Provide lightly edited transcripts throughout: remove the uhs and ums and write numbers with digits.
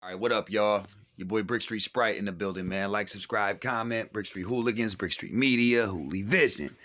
All right, what up, y'all? Your boy Brick Street Sprite in the building, man. Like, subscribe, comment. Brick Street Hooligans, Brick Street Media, Hooli Vision.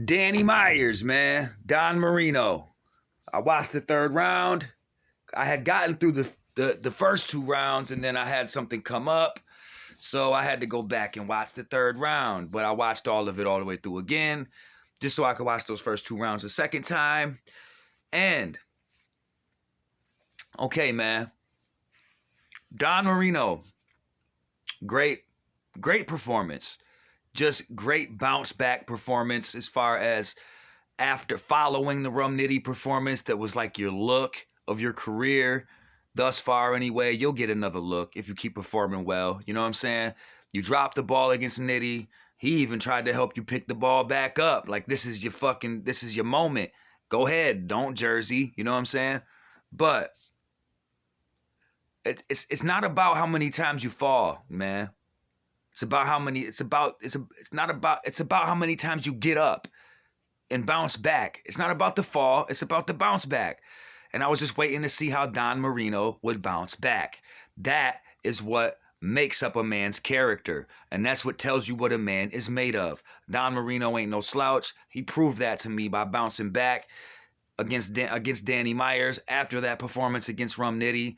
Danny Myers, man. Don Marino. I watched the third round. I had gotten through the first two rounds, and then I had something come up. So I had to go back and watch the third round. But I watched all of it all the way through again, just so I could watch those first two rounds a second time. And, okay, man. Don Marino, great performance. Just great bounce back performance as far as after following the Rum Nitty performance that was like your look of your career thus far anyway. You'll get another look if you keep performing well. You know what I'm saying? You dropped the ball against Nitty. He even tried to help you pick the ball back up. Like, this is your moment. Go ahead. Don't Jersey. You know what I'm saying? But it's not about how many times you fall, man. It's about how many times you get up and bounce back. It's not about the fall, it's about the bounce back. And I was just waiting to see how Don Marino would bounce back. That is what makes up a man's character, and that's what tells you what a man is made of. Don Marino ain't no slouch. He proved that to me by bouncing back against Danny Myers after that performance against Rum Nitty.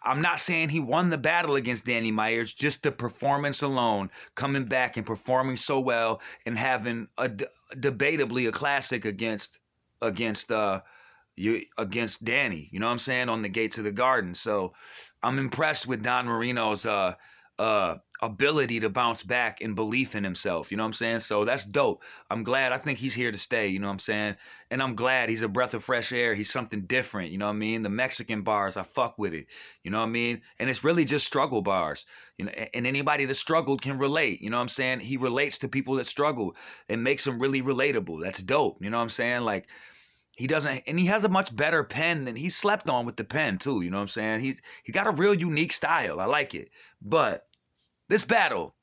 I'm not saying he won the battle against Danny Myers, just the performance alone, coming back and performing so well and having debatably a classic against Danny, you know what I'm saying, on the Gates of the Garden. So I'm impressed with Don Marino's ability to bounce back and belief in himself, you know what I'm saying? So that's dope. I'm glad. I think he's here to stay, you know what I'm saying? And I'm glad he's a breath of fresh air. He's something different, you know what I mean? The Mexican bars, I fuck with it, you know what I mean? And it's really just struggle bars, you know, and anybody that struggled can relate, you know what I'm saying? He relates to people that struggle and makes them really relatable. That's dope, you know what I'm saying? Like, he has a much better pen than he slept on with the pen too, you know what I'm saying? He got a real unique style. I like it. But this battle,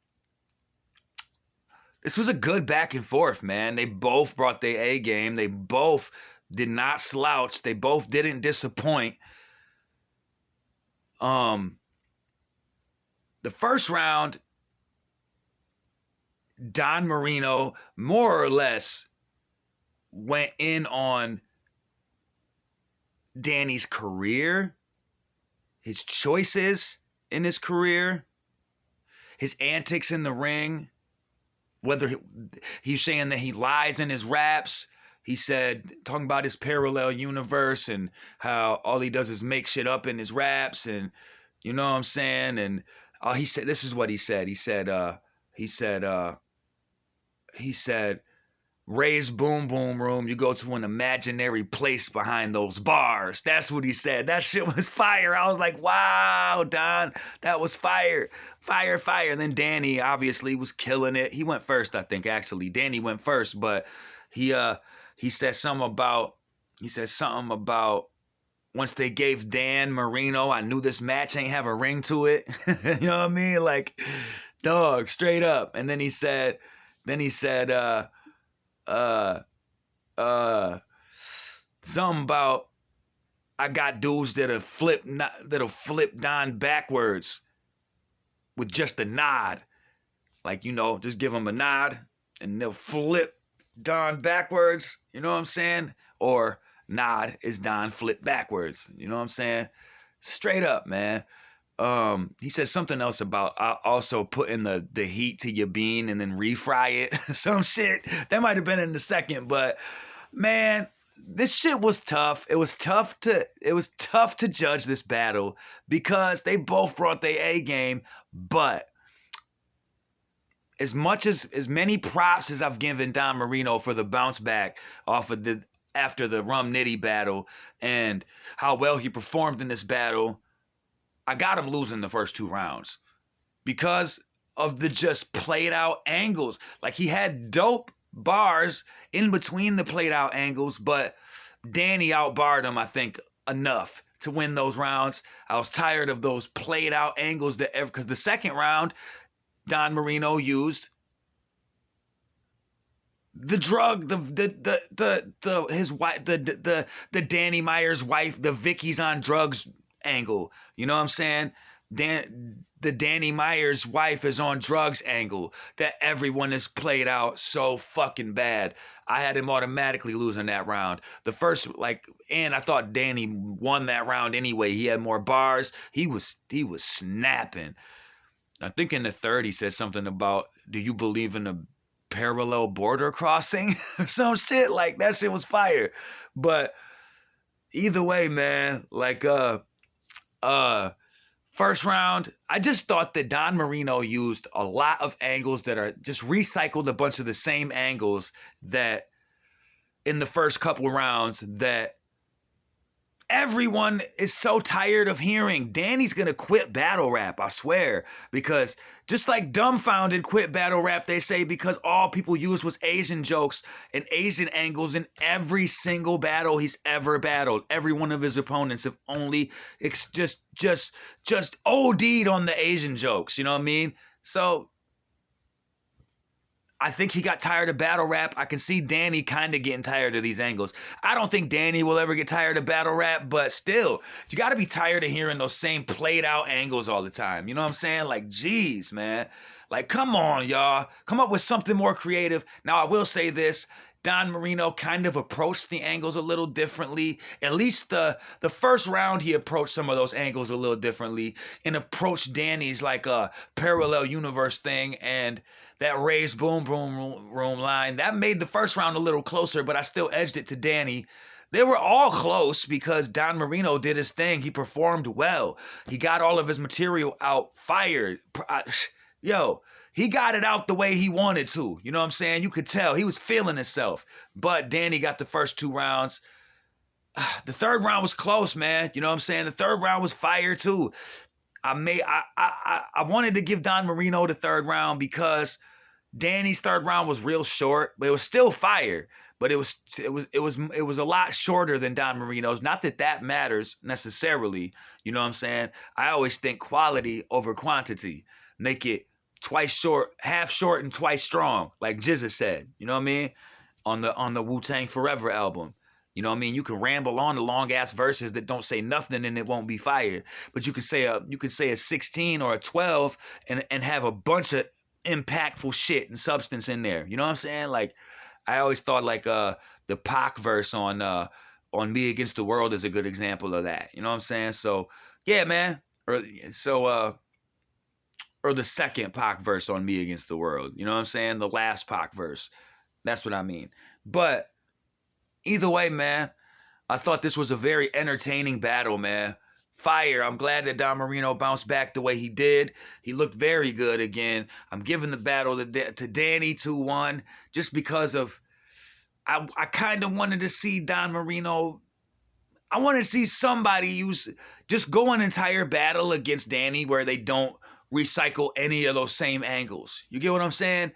this was a good back and forth, man. They both brought their A game. They both did not slouch. They both didn't disappoint. The first round, Don Marino more or less went in on Danny's career, his choices in his career, his antics in the ring, whether he's saying that he lies in his raps. He said, talking about his parallel universe and how all he does is make shit up in his raps, and you know what I'm saying? And he said, this is what he said. He said, Ray's Boom Boom Room, you go to an imaginary place behind those bars. That's what he said. That shit was fire. I was like, wow, Don, that was fire. Fire, fire. And then Danny obviously was killing it. He went first, I think, actually. Danny went first, but he said something about once they gave Dan Marino, I knew this match ain't have a ring to it. You know what I mean? Like, dog, straight up. And then he said, something about I got dudes that'll flip Don backwards with just a nod. Like, you know, just give them a nod and they'll flip Don backwards, you know what I'm saying? Or nod is Don flip backwards, you know what I'm saying? Straight up, man. He said something else about also putting the heat to your bean and then refry it. Some shit. That might have been in the second, but man, this shit was tough. It was tough to judge this battle because they both brought their A game, but as many props as I've given Don Marino for the bounce back off of after the Rum Nitty battle and how well he performed in this battle, I got him losing the first two rounds because of the just played out angles. Like, he had dope bars in between the played out angles, but Danny outbarred him, I think, enough to win those rounds. I was tired of those played out angles because the second round, Don Marino used The drug, his wife, the Danny Myers wife, the Vicky's on drugs angle. You know what I'm saying? The Danny Myers wife is on drugs angle that everyone has played out so fucking bad. I had him automatically losing that round. The first, like, and I thought Danny won that round anyway. He had more bars. He was snapping. I think in the third he said something about, do you believe in a parallel border crossing or some shit? Like, that shit was fire. But either way, man, like uh first round, I just thought that Don Marino used a lot of angles that are just recycled a bunch of the same angles that in the first couple rounds that everyone is so tired of hearing. Danny's gonna quit battle rap, I swear. Because just like Dumbfounded quit battle rap, they say, because all people used was Asian jokes and Asian angles in every single battle he's ever battled. Every one of his opponents have only just OD'd on the Asian jokes. You know what I mean? So I think he got tired of battle rap. I can see Danny kind of getting tired of these angles. I don't think Danny will ever get tired of battle rap, but still, you got to be tired of hearing those same played out angles all the time. You know what I'm saying? Like, geez, man. Like, come on, y'all. Come up with something more creative. Now, I will say this. Don Marino kind of approached the angles a little differently. At least the first round, he approached some of those angles a little differently and approached Danny's like a parallel universe thing and that raised boom boom room line. That made the first round a little closer, but I still edged it to Danny. They were all close because Don Marino did his thing. He performed well. He got all of his material out fired. Yo, he got it out the way he wanted to. You know what I'm saying? You could tell he was feeling himself. But Danny got the first two rounds. The third round was close, man. You know what I'm saying? The third round was fire too. I wanted to give Don Marino the third round because Danny's third round was real short, but it was still fire. But it was a lot shorter than Don Marino's. Not that that matters necessarily. You know what I'm saying? I always think quality over quantity. Make it twice short, half short and twice strong, like Jizza said. You know what I mean? On the Wu-Tang Forever album. You know what I mean? You can ramble on the long ass verses that don't say nothing and it won't be fire. But you could say a 16 or a 12 and have a bunch of impactful shit and substance in there. You know what I'm saying? Like, I always thought like the Pac verse on Me Against the World is a good example of that. You know what I'm saying? So yeah, man. Or the second Pac verse on Me Against the World. You know what I'm saying? The last Pac verse. That's what I mean. But either way, man, I thought this was a very entertaining battle, man. Fire. I'm glad that Don Marino bounced back the way he did. He looked very good again. I'm giving the battle to Danny 2-1 just because of I kind of wanted to see Don Marino. I want to see somebody go an entire battle against Danny where they don't recycle any of those same angles. You get what I'm saying?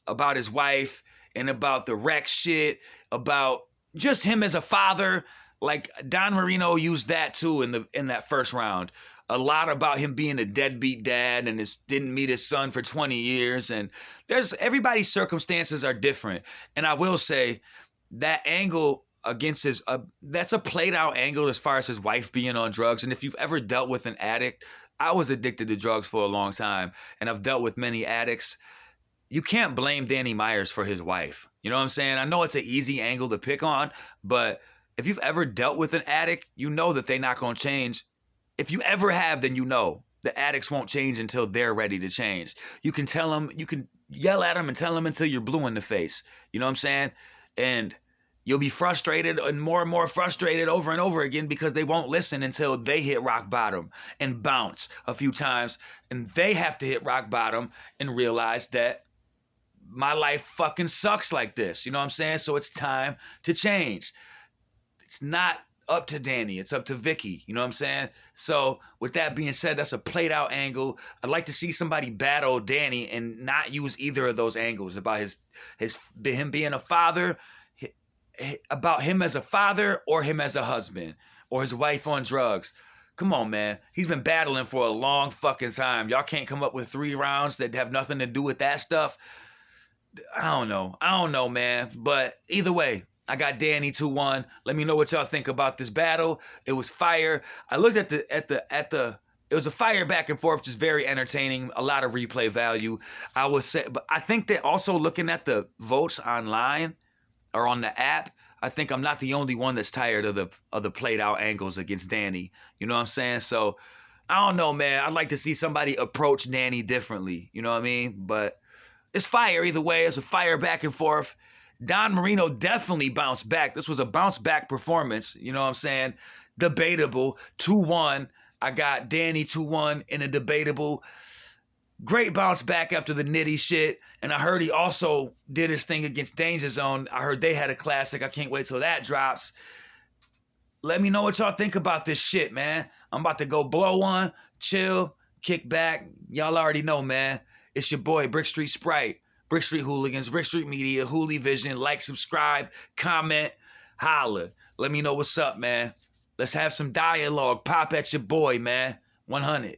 About his wife and about the Rex shit, about just him as a father. Like Don Marino used that too in that first round. A lot about him being a deadbeat dad and didn't meet his son for 20 years. And everybody's circumstances are different. And I will say that angle against that's a played out angle as far as his wife being on drugs. And if you've ever dealt with an addict, I was addicted to drugs for a long time and I've dealt with many addicts. You can't blame Danny Myers for his wife. You know what I'm saying? I know it's an easy angle to pick on, but if you've ever dealt with an addict, you know that they're not going to change. If you ever have, then you know the addicts won't change until they're ready to change. You can tell them, you can yell at them and tell them until you're blue in the face. You know what I'm saying? And you'll be frustrated and more frustrated over and over again because they won't listen until they hit rock bottom and bounce a few times. And they have to hit rock bottom and realize that my life fucking sucks like this. You know what I'm saying? So it's time to change. It's not up to Danny. It's up to Vicky. You know what I'm saying? So with that being said, that's a played out angle. I'd like to see somebody battle Danny and not use either of those angles about him being a father, about him as a father or him as a husband or his wife on drugs. Come on, man. He's been battling for a long fucking time. Y'all can't come up with 3 rounds that have nothing to do with that stuff. I don't know. I don't know, man. But either way, I got Danny 2-1. Let me know what y'all think about this battle. It was fire. I looked at the it was a fire back and forth, just very entertaining, a lot of replay value. I would say, but I think that also looking at the votes online or on the app, I think I'm not the only one that's tired of the played out angles against Danny. You know what I'm saying? So I don't know, man. I'd like to see somebody approach Danny differently. You know what I mean? But it's fire either way. It's a fire back and forth. Don Marino definitely bounced back. This was a bounce back performance. You know what I'm saying? Debatable. 2-1. I got Danny 2-1 in a debatable. Great bounce back after the Nitty shit. And I heard he also did his thing against Danger Zone. I heard they had a classic. I can't wait till that drops. Let me know what y'all think about this shit, man. I'm about to go blow one, chill, kick back. Y'all already know, man. It's your boy, Brick Street Sprite, Brick Street Hooligans, Brick Street Media, Hooli Vision. Like, subscribe, comment, holla. Let me know what's up, man. Let's have some dialogue. Pop at your boy, man. 100.